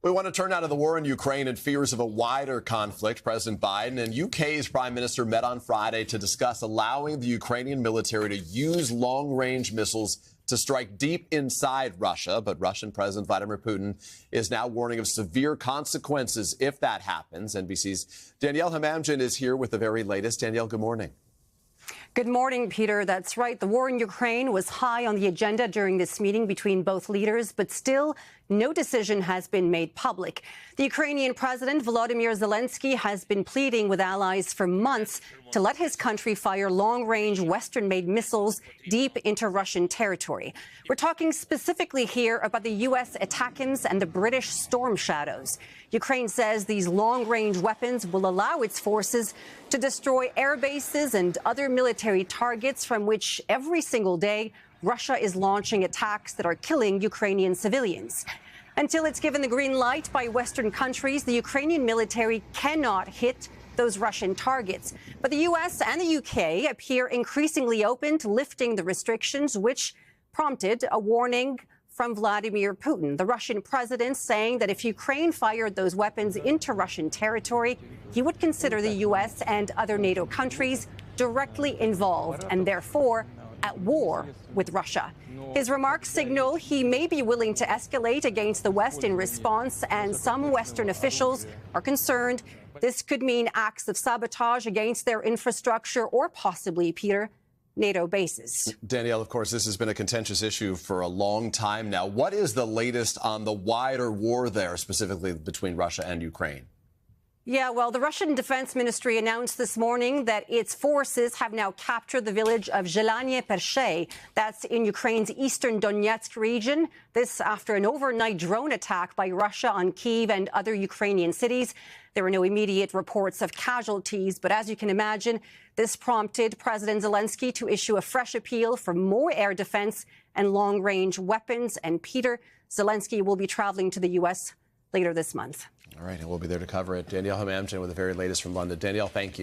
We want to turn now to the war in Ukraine and fears of a wider conflict. President Biden and UK's Prime Minister met on Friday to discuss allowing the Ukrainian military to use long-range missiles to strike deep inside Russia. But Russian President Vladimir Putin is now warning of severe consequences if that happens. NBC's Danielle Hamamdjian is here with the very latest. Danielle, good morning. Good morning, Peter. That's right. The war in Ukraine was high on the agenda during this meeting between both leaders, but still no decision has been made public. The Ukrainian President Volodymyr Zelensky has been pleading with allies for months to let his country fire long-range Western-made missiles deep into Russian territory. We're talking specifically here about the U.S. ATACMS and the British Storm Shadows. Ukraine says these long-range weapons will allow its forces to destroy air bases and other military targets from which every single day Russia is launching attacks that are killing Ukrainian civilians. Until it's given the green light by Western countries, the Ukrainian military cannot hit those Russian targets. But the U.S. and the U.K. appear increasingly open to lifting the restrictions, which prompted a warning from Vladimir Putin, the Russian president, saying that if Ukraine fired those weapons into Russian territory, he would consider the U.S. and other NATO countries directly involved and therefore at war with Russia. His remarks signal he may be willing to escalate against the West in response, and some Western officials are concerned this could mean acts of sabotage against their infrastructure or possibly, Peter, NATO bases. Danielle, of course, this has been a contentious issue for a long time now. What is the latest on the wider war there, specifically between Russia and Ukraine? Yeah, well, the Russian Defense Ministry announced this morning that its forces have now captured the village of Zelanye Pershe. That's in Ukraine's eastern Donetsk region. This after an overnight drone attack by Russia on Kyiv and other Ukrainian cities. There were no immediate reports of casualties, but as you can imagine, this prompted President Zelensky to issue a fresh appeal for more air defense and long-range weapons. And Peter, Zelensky will be traveling to the U.S. later this month. All right, and we'll be there to cover it. Danielle Hamamdjian with the very latest from London. Danielle, thank you.